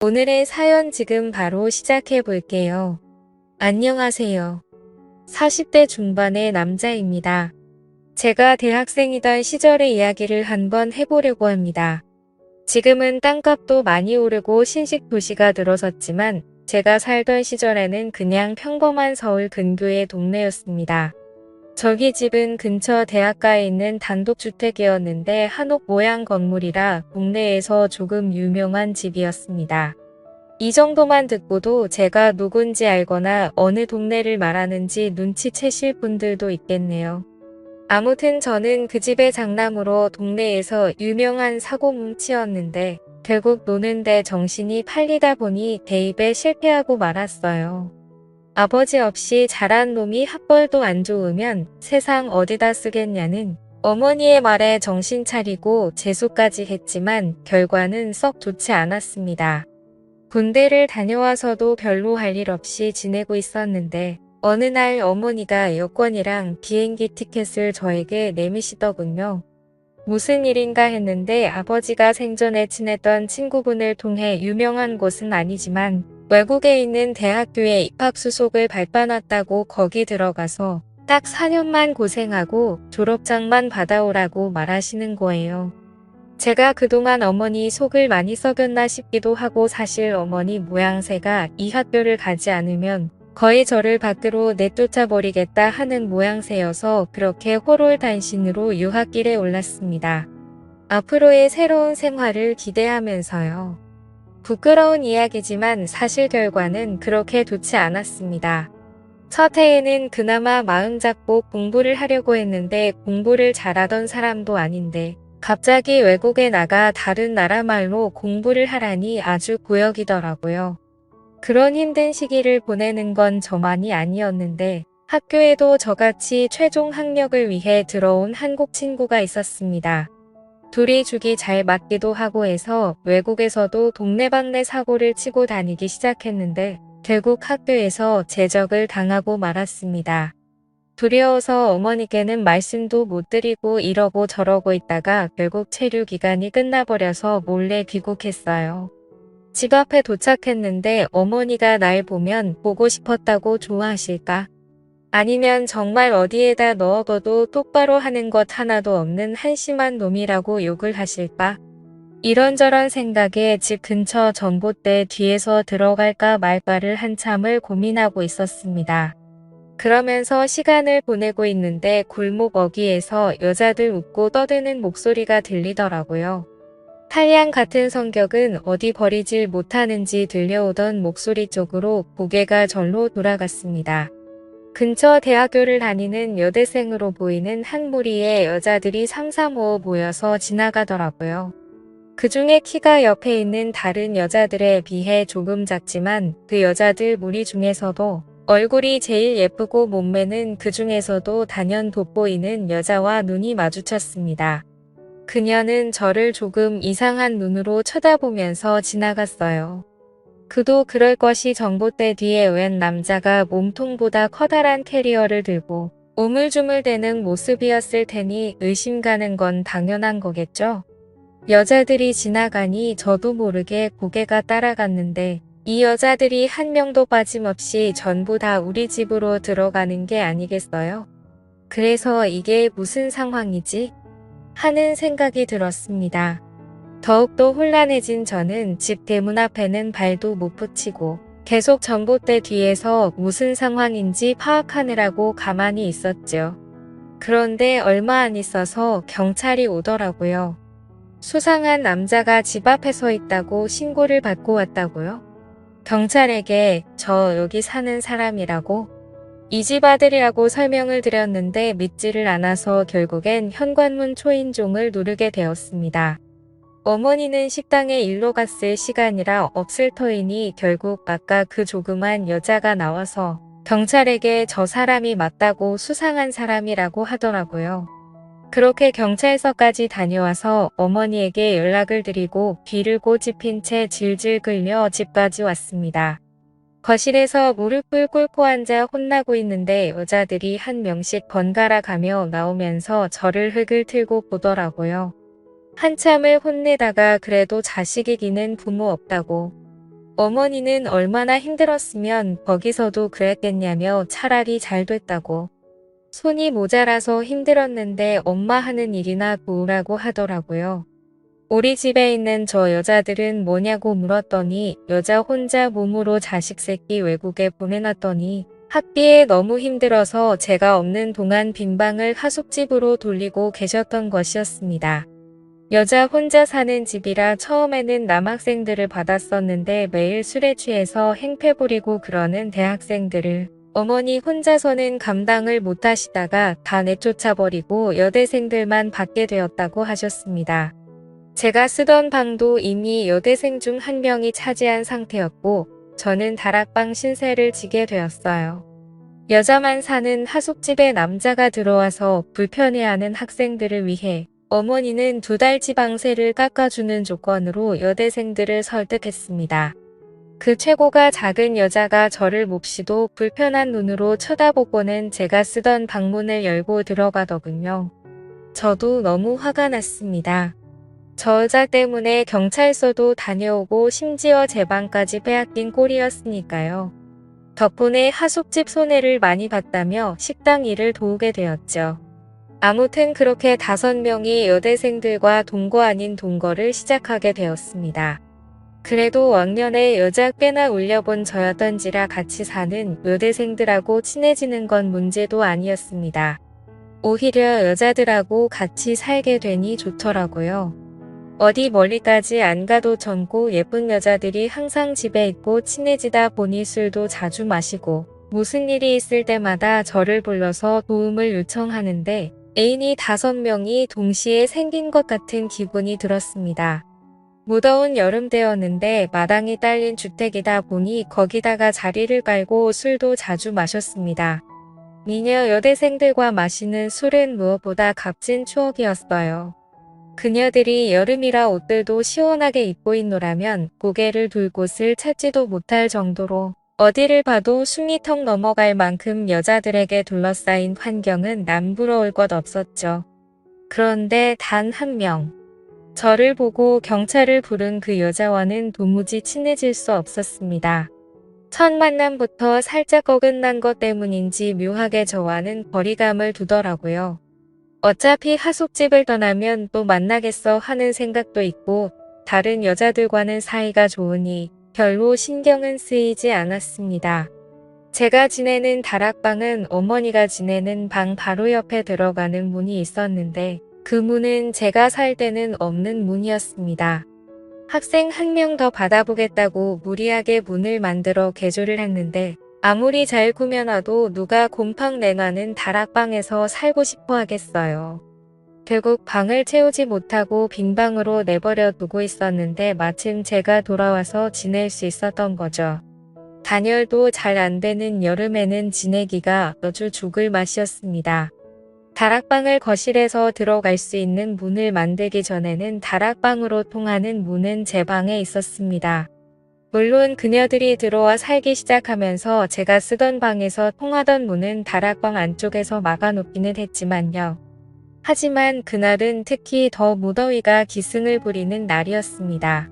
오늘의 사연 지금 바로 시작해 볼게요. 안녕하세요. 40대 중반의 남자입니다. 제가 대학생이던 시절의 이야기를 한번 해보려고 합니다. 지금은 땅값도 많이 오르고 신식 도시가 들어섰지만 제가 살던 시절에는 그냥 평범한 서울 근교의 동네였습니다. 저희 집은 근처 대학가에 있는 단독주택이었는데 한옥 모양 건물이라 동네에서 조금 유명한 집이었습니다. 이 정도만 듣고도 제가 누군지 알거나 어느 동네를 말하는지 눈치채실 분들도 있겠네요. 아무튼 저는 그 집의 장남으로 동네에서 유명한 사고뭉치였는데 결국 노는데 정신이 팔리다 보니 대입에 실패하고 말았어요. 아버지 없이 자란 놈이 학벌도 안 좋으면 세상 어디다 쓰겠냐는 어머니의 말에 정신 차리고 재수까지 했지만 결과는 썩 좋지 않았습니다. 군대를 다녀와서도 별로 할 일 없이 지내고 있었는데 어느 날 어머니가 여권이랑 비행기 티켓을 저에게 내미시더군요. 무슨 일인가 했는데 아버지가 생전에 친했던 친구분을 통해 유명한 곳은 아니지만 외국에 있는 대학교에 입학수속을 밟아놨다고 거기 들어가서 딱 4년만 고생하고 졸업장만 받아오라고 말하시는 거예요. 제가 그동안 어머니 속을 많이 썩였나 싶기도 하고 사실 어머니 모양새가 이 학교를 가지 않으면 거의 저를 밖으로 내쫓아 버리겠다 하는 모양새여서 그렇게 호롤단신으로 유학길에 올랐습니다. 앞으로의 새로운 생활을 기대하면서요. 부끄러운 이야기지만 사실 결과는 그렇게 좋지 않았습니다. 첫 해에는 그나마 마음 잡고 공부를 하려고 했는데 공부를 잘하던 사람도 아닌데 갑자기 외국에 나가 다른 나라 말로 공부를 하라니 아주 고역이더라고요. 그런 힘든 시기를 보내는 건 저만이 아니었는데 학교에도 저같이 최종 학력을 위해 들어온 한국 친구가 있었습니다. 둘이 죽이 잘 맞기도 하고 해서 외국에서도 동네방네 사고를 치고 다니기 시작했는데 결국 학교에서 제적을 당하고 말았습니다. 두려워서 어머니께는 말씀도 못 드리고 이러고 저러고 있다가 결국 체류 기간이 끝나버려서 몰래 귀국했어요. 집 앞에 도착했는데 어머니가 날 보면 보고 싶었다고 좋아하실까? 아니면 정말 어디에다 넣어둬도 똑바로 하는 것 하나도 없는 한심한 놈이라고 욕을 하실까? 이런저런 생각에 집 근처 전봇대 뒤에서 들어갈까 말까를 한참을 고민하고 있었습니다. 그러면서 시간을 보내고 있는데 골목 어귀에서 여자들 웃고 떠드는 목소리가 들리더라고요. 탈양 같은 성격은 어디 버리질 못하는지 들려오던 목소리 쪽으로 고개가 절로 돌아갔습니다. 근처 대학교를 다니는 여대생으로 보이는 한 무리의 여자들이 삼삼오오 모여서 지나가더라고요. 그 중에 키가 옆에 있는 다른 여자들에 비해 조금 작지만 그 여자들 무리 중에서도 얼굴이 제일 예쁘고 몸매는 그 중에서도 단연 돋보이는 여자와 눈이 마주쳤습니다. 그녀는 저를 조금 이상한 눈으로 쳐다보면서 지나갔어요. 그도 그럴 것이 전봇대 뒤에 웬 남자가 몸통보다 커다란 캐리어를 들고 우물쭈물대는 모습이었을 테니 의심 가는 건 당연한 거겠죠? 여자들이 지나가니 저도 모르게 고개가 따라갔는데 이 여자들이 한 명도 빠짐없이 전부 다 우리 집으로 들어가는 게 아니겠어요? 그래서 이게 무슨 상황이지? 하는 생각이 들었습니다. 더욱더 혼란해진 저는 집 대문 앞에는 발도 못 붙이고 계속 전봇대 뒤에서 무슨 상황인지 파악하느라고 가만히 있었죠. 그런데 얼마 안 있어서 경찰이 오더라고요. 수상한 남자가 집 앞에 서 있다고 신고를 받고 왔다고요? 경찰에게 저 여기 사는 사람이라고? 이 집 아들이라고 설명을 드렸는데 믿지를 않아서 결국엔 현관문 초인종을 누르게 되었습니다. 어머니는 식당에 일로 갔을 시간이라 없을 터이니 결국 아까 그 조그만 여자가 나와서 경찰에게 저 사람이 맞다고 수상한 사람이라고 하더라고요. 그렇게 경찰서까지 다녀와서 어머니에게 연락을 드리고 귀를 꼬집힌 채 질질 끌려 집까지 왔습니다. 거실에서 무릎을 꿇고 앉아 혼나고 있는데 여자들이 한 명씩 번갈아 가며 나오면서 저를 흙을 틀고 보더라고요. 한참을 혼내다가 그래도 자식이기는 부모 없다고 어머니는 얼마나 힘들었으면 거기서도 그랬겠냐며 차라리 잘 됐다고. 손이 모자라서 힘들었는데 엄마 하는 일이나 도우라고 하더라고요. 우리 집에 있는 저 여자들은 뭐냐고 물었더니 여자 혼자 몸으로 자식 새끼 외국에 보내놨더니 학비에 너무 힘들어서 제가 없는 동안 빈방을 하숙집으로 돌리고 계셨던 것이었습니다. 여자 혼자 사는 집이라 처음에는 남학생들을 받았었는데 매일 술에 취해서 행패 부리고 그러는 대학생들을 어머니 혼자서는 감당을 못하시다가 다 내쫓아버리고 여대생들만 받게 되었다고 하셨습니다. 제가 쓰던 방도 이미 여대생 중 한 명이 차지한 상태였고 저는 다락방 신세를 지게 되었어요. 여자만 사는 하숙집에 남자가 들어와서 불편해하는 학생들을 위해 어머니는 2달치 방세를 깎아주는 조건으로 여대생들을 설득했습니다. 그 최고가 작은 여자가 저를 몹시도 불편한 눈으로 쳐다보고는 제가 쓰던 방문을 열고 들어가더군요. 저도 너무 화가 났습니다. 저 여자 때문에 경찰서도 다녀오고 심지어 제 방까지 빼앗긴 꼴이었으니까요. 덕분에 하숙집 손해를 많이 봤다며 식당 일을 도우게 되었죠. 아무튼 그렇게 5명이 여대생들과 동거 아닌 동거를 시작하게 되었습니다. 그래도 왕년에 여자 꽤나 울려본 저였던지라 같이 사는 여대생들하고 친해지는 건 문제도 아니었습니다. 오히려 여자들하고 같이 살게 되니 좋더라고요. 어디 멀리까지 안 가도 젊고 예쁜 여자들이 항상 집에 있고 친해지다 보니 술도 자주 마시고 무슨 일이 있을 때마다 저를 불러서 도움을 요청하는데 애인이 5명이 동시에 생긴 것 같은 기분이 들었습니다. 무더운 여름 때였는데 마당이 딸린 주택이다 보니 거기다가 자리를 깔고 술도 자주 마셨습니다. 미녀 여대생들과 마시는 술은 무엇보다 값진 추억이었어요. 그녀들이 여름이라 옷들도 시원하게 입고 있노라면 고개를 둘 곳을 찾지도 못할 정도로 어디를 봐도 숨이 턱 넘어갈 만큼 여자들에게 둘러싸인 환경은 남부러울 것 없었죠. 그런데 단 1명. 저를 보고 경찰을 부른 그 여자와는 도무지 친해질 수 없었습니다. 첫 만남부터 살짝 어긋난 것 때문인지 묘하게 저와는 거리감을 두더라고요. 어차피 하숙집을 떠나면 또 만나겠어 하는 생각도 있고 다른 여자들과는 사이가 좋으니 별로 신경은 쓰이지 않았습니다. 제가 지내는 다락방은 어머니가 지내는 방 바로 옆에 들어가는 문이 있었는데 그 문은 제가 살 때는 없는 문이었습니다. 학생 1명 더 받아보겠다고 무리하게 문을 만들어 개조를 했는데 아무리 잘 꾸며놔도 누가 곰팡 내나는 다락방에서 살고 싶어 하겠어요. 결국 방을 채우지 못하고 빈 방으로 내버려 두고 있었는데 마침 제가 돌아와서 지낼 수 있었던 거죠. 단열도 잘 안 되는 여름에는 지내기가 아주 죽을 맛이었습니다. 다락방을 거실에서 들어갈 수 있는 문을 만들기 전에는 다락방으로 통하는 문은 제 방에 있었습니다. 물론 그녀들이 들어와 살기 시작하면서 제가 쓰던 방에서 통하던 문은 다락방 안쪽에서 막아놓기는 했지만요. 하지만 그날은 특히 더 무더위가 기승을 부리는 날이었습니다.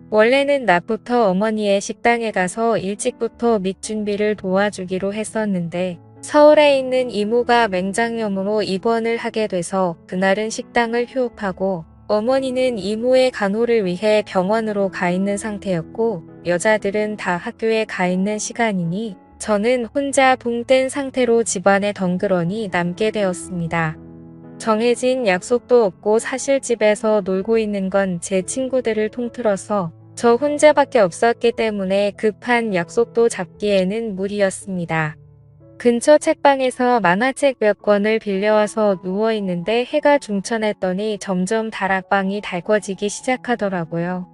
원래는 낮부터 어머니의 식당에 가서 일찍부터 밑준비를 도와주기로 했었는데 서울에 있는 이모가 맹장염으로 입원을 하게 돼서 그날은 식당을 휴업하고 어머니는 이모의 간호를 위해 병원으로 가 있는 상태였고 여자들은 다 학교에 가 있는 시간이니 저는 혼자 붕 뜬 상태로 집안에 덩그러니 남게 되었습니다. 정해진 약속도 없고 사실 집에서 놀고 있는 건 제 친구들을 통틀어서 저 혼자밖에 없었기 때문에 급한 약속도 잡기에는 무리였습니다. 근처 책방에서 만화책 몇 권을 빌려와서 누워있는데 해가 중천했더니 점점 다락방이 달궈지기 시작하더라고요.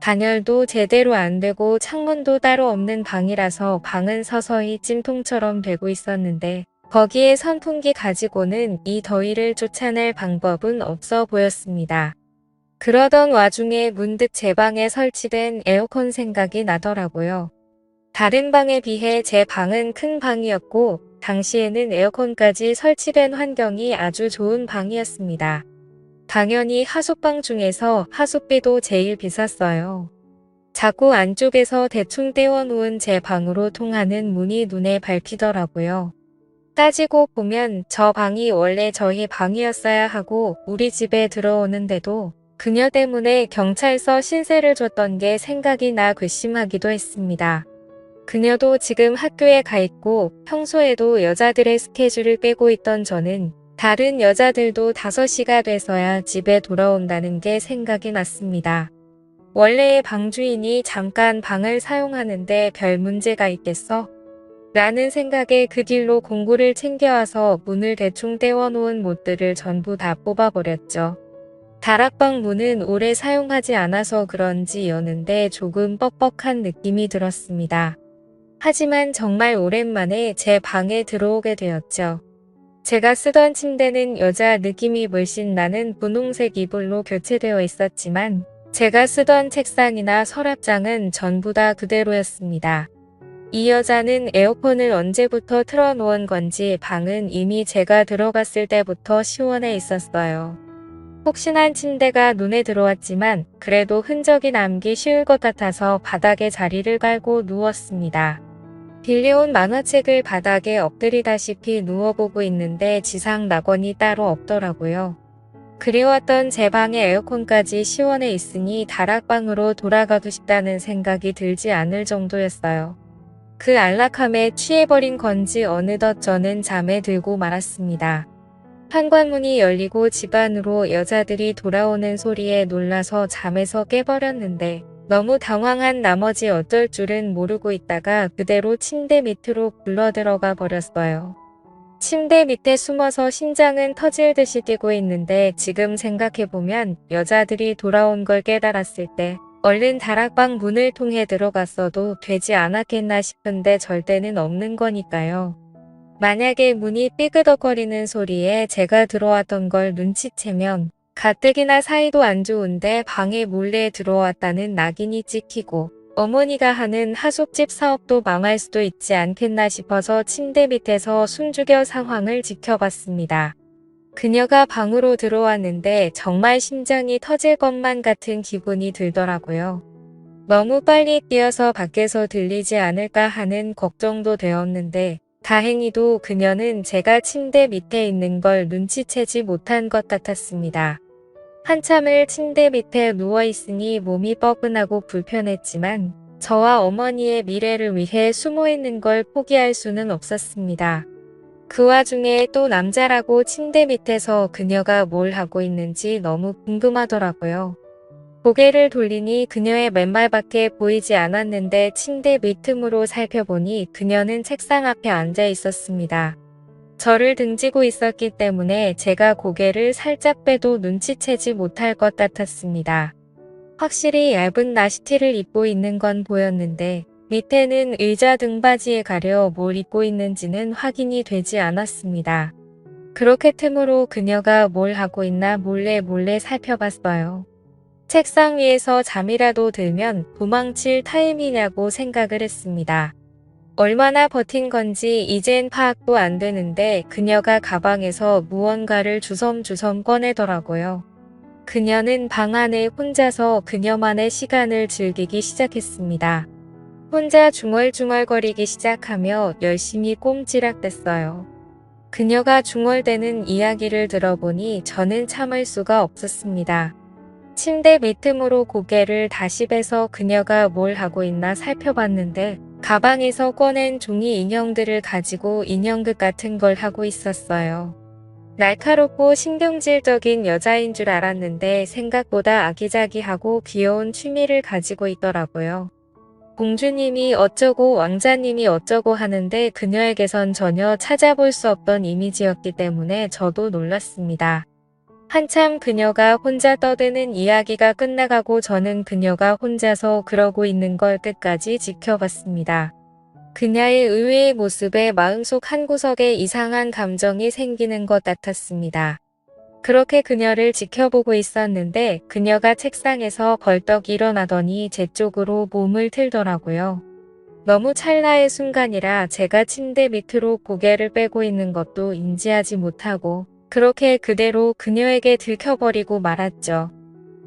단열도 제대로 안 되고 창문도 따로 없는 방이라서 방은 서서히 찜통처럼 되고 있었는데 거기에 선풍기 가지고는 이 더위를 쫓아낼 방법은 없어 보였습니다. 그러던 와중에 문득 제 방에 설치된 에어컨 생각이 나더라고요. 다른 방에 비해 제 방은 큰 방이었고 당시에는 에어컨까지 설치된 환경이 아주 좋은 방이었습니다. 당연히 하숙방 중에서 하숙비도 제일 비쌌어요. 자꾸 안쪽에서 대충 떼어놓은 제 방으로 통하는 문이 눈에 밟히더라고요. 따지고 보면 저 방이 원래 저희 방이었어야 하고 우리 집에 들어오는데도 그녀 때문에 경찰서 신세를 줬던 게 생각이 나 괘씸하기도 했습니다. 그녀도 지금 학교에 가 있고 평소에도 여자들의 스케줄을 빼고 있던 저는 다른 여자들도 5시가 돼서야 집에 돌아온다는 게 생각이 났습니다. 원래의 방주인이 잠깐 방을 사용하는데 별 문제가 있겠어? 라는 생각에 그 뒤로 공구를 챙겨와서 문을 대충 떼어놓은 못들을 전부 다 뽑아버렸죠. 다락방 문은 오래 사용하지 않아서 그런지 여는데 조금 뻑뻑한 느낌이 들었습니다. 하지만 정말 오랜만에 제 방에 들어오게 되었죠. 제가 쓰던 침대는 여자 느낌이 물씬 나는 분홍색 이불로 교체되어 있었지만 제가 쓰던 책상이나 서랍장은 전부 다 그대로였습니다. 이 여자는 에어컨을 언제부터 틀어놓은 건지 방은 이미 제가 들어갔을 때부터 시원해 있었어요. 혹시나 침대가 눈에 들어왔지만 그래도 흔적이 남기 쉬울 것 같아서 바닥에 자리를 깔고 누웠습니다. 빌려온 만화책을 바닥에 엎드리다시피 누워보고 있는데 지상 낙원이 따로 없더라고요. 그리웠던 제 방의 에어컨까지 시원해 있으니 다락방으로 돌아가고 싶다는 생각이 들지 않을 정도였어요. 그 안락함에 취해버린 건지 어느덧 저는 잠에 들고 말았습니다. 현관문이 열리고 집 안으로 여자들이 돌아오는 소리에 놀라서 잠에서 깨버렸는데 너무 당황한 나머지 어쩔 줄은 모르고 있다가 그대로 침대 밑으로 굴러들어가 버렸어요. 침대 밑에 숨어서 심장은 터질 듯이 뛰고 있는데 지금 생각해보면 여자들이 돌아온 걸 깨달았을 때 얼른 다락방 문을 통해 들어갔어도 되지 않았겠나 싶은데 절대는 없는 거니까요. 만약에 문이 삐그덕거리는 소리에 제가 들어왔던 걸 눈치채면 가뜩이나 사이도 안 좋은데 방에 몰래 들어왔다는 낙인이 찍히고 어머니가 하는 하숙집 사업도 망할 수도 있지 않겠나 싶어서 침대 밑에서 숨죽여 상황을 지켜봤습니다. 그녀가 방으로 들어왔는데 정말 심장이 터질 것만 같은 기분이 들더라고요. 너무 빨리 뛰어서 밖에서 들리지 않을까 하는 걱정도 되었는데 다행히도 그녀는 제가 침대 밑에 있는 걸 눈치채지 못한 것 같았습니다. 한참을 침대 밑에 누워있으니 몸이 뻐근하고 불편했지만 저와 어머니의 미래를 위해 숨어있는 걸 포기할 수는 없었습니다. 그 와중에 또 남자라고 침대 밑에서 그녀가 뭘 하고 있는지 너무 궁금하더라고요. 고개를 돌리니 그녀의 맨발밖에 보이지 않았는데 침대 밑틈으로 살펴보니 그녀는 책상 앞에 앉아 있었습니다. 저를 등지고 있었기 때문에 제가 고개를 살짝 빼도 눈치채지 못할 것 같았습니다. 확실히 얇은 나시티를 입고 있는 건 보였는데 밑에는 의자 등받이에 가려 뭘 입고 있는지는 확인이 되지 않았습니다. 그렇게 틈으로 그녀가 뭘 하고 있나 몰래 살펴봤어요. 책상 위에서 잠이라도 들면 도망칠 타임이냐고 생각을 했습니다. 얼마나 버틴 건지 이젠 파악도 안 되는데 그녀가 가방에서 무언가를 주섬주섬 꺼내더라고요. 그녀는 방 안에 혼자서 그녀만의 시간을 즐기기 시작했습니다. 혼자 중얼중얼거리기 시작하며 열심히 꼼지락댔어요. 그녀가 중얼대는 이야기를 들어보니 저는 참을 수가 없었습니다. 침대 밑틈으로 고개를 다시 빼서 그녀가 뭘 하고 있나 살펴봤는데 가방에서 꺼낸 종이 인형들을 가지고 인형극 같은 걸 하고 있었어요. 날카롭고 신경질적인 여자인 줄 알았는데 생각보다 아기자기하고 귀여운 취미를 가지고 있더라고요. 공주님이 어쩌고 왕자님이 어쩌고 하는데 그녀에게선 전혀 찾아볼 수 없던 이미지였기 때문에 저도 놀랐습니다. 한참 그녀가 혼자 떠드는 이야기가 끝나가고 저는 그녀가 혼자서 그러고 있는 걸 끝까지 지켜봤습니다. 그녀의 의외의 모습에 마음속 한구석에 이상한 감정이 생기는 것 같았습니다. 그렇게 그녀를 지켜보고 있었는데 그녀가 책상에서 벌떡 일어나더니 제 쪽으로 몸을 틀더라고요. 너무 찰나의 순간이라 제가 침대 밑으로 고개를 빼고 있는 것도 인지하지 못하고 그렇게 그대로 그녀에게 들켜버리고 말았죠.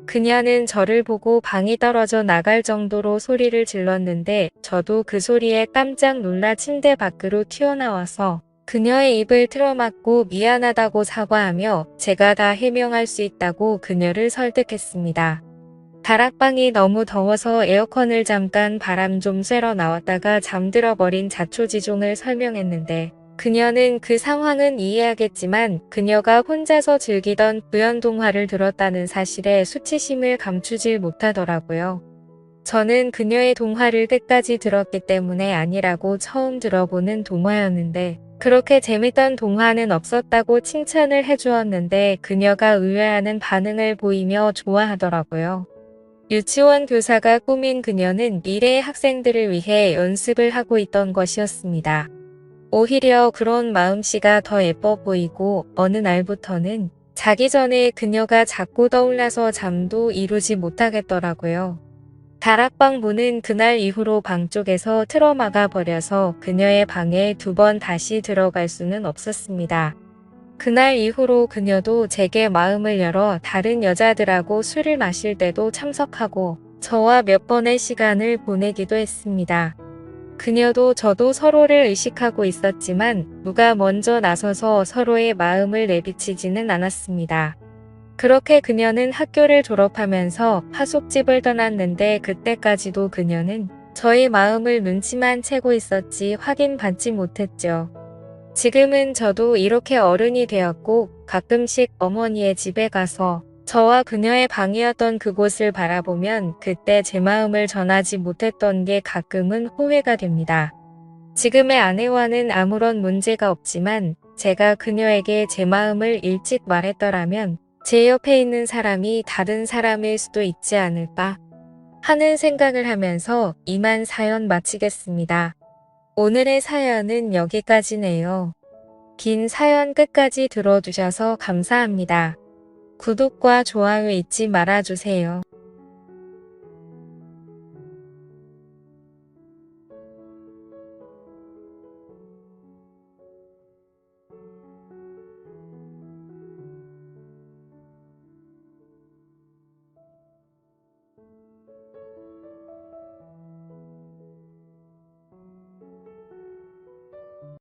그녀는 저를 보고 방이 떨어져 나갈 정도로 소리를 질렀는데 저도 그 소리에 깜짝 놀라 침대 밖으로 튀어나와서 그녀의 입을 틀어막고 미안하다고 사과하며 제가 다 해명할 수 있다고 그녀를 설득했습니다. 다락방이 너무 더워서 에어컨을 잠깐 바람 좀 쐬러 나왔다가 잠들어 버린 자초지종을 설명했는데 그녀는 그 상황은 이해하겠지만 그녀가 혼자서 즐기던 부연 동화를 들었다는 사실에 수치심을 감추질 못하더라고요. 저는 그녀의 동화를 끝까지 들었기 때문에 아니라고 처음 들어보는 동화였는데 그렇게 재밌던 동화는 없었다고 칭찬을 해주었는데 그녀가 의외하는 반응을 보이며 좋아하더라고요. 유치원 교사가 꾸민 그녀는 미래의 학생들을 위해 연습을 하고 있던 것이었습니다. 오히려 그런 마음씨가 더 예뻐 보이고 어느 날부터는 자기 전에 그녀가 자꾸 떠올라서 잠도 이루지 못하겠더라고요. 다락방 문은 그날 이후로 방 쪽에서 틀어막아 버려서 그녀의 방에 2번 다시 들어갈 수는 없었습니다. 그날 이후로 그녀도 제게 마음을 열어 다른 여자들하고 술을 마실 때도 참석하고 저와 몇 번의 시간을 보내기도 했습니다. 그녀도 저도 서로를 의식하고 있었지만 누가 먼저 나서서 서로의 마음을 내비치지는 않았습니다. 그렇게 그녀는 학교를 졸업하면서 하숙집을 떠났는데 그때까지도 그녀는 저의 마음을 눈치만 채고 있었지 확인받지 못했죠. 지금은 저도 이렇게 어른이 되었고 가끔씩 어머니의 집에 가서 저와 그녀의 방이었던 그곳을 바라보면 그때 제 마음을 전하지 못했던 게 가끔은 후회가 됩니다. 지금의 아내와는 아무런 문제가 없지만 제가 그녀에게 제 마음을 일찍 말했더라면 제 옆에 있는 사람이 다른 사람일 수도 있지 않을까 하는 생각을 하면서 이만 사연 마치겠습니다. 오늘의 사연은 여기까지네요. 긴 사연 끝까지 들어주셔서 감사합니다. 구독과 좋아요 잊지 말아주세요.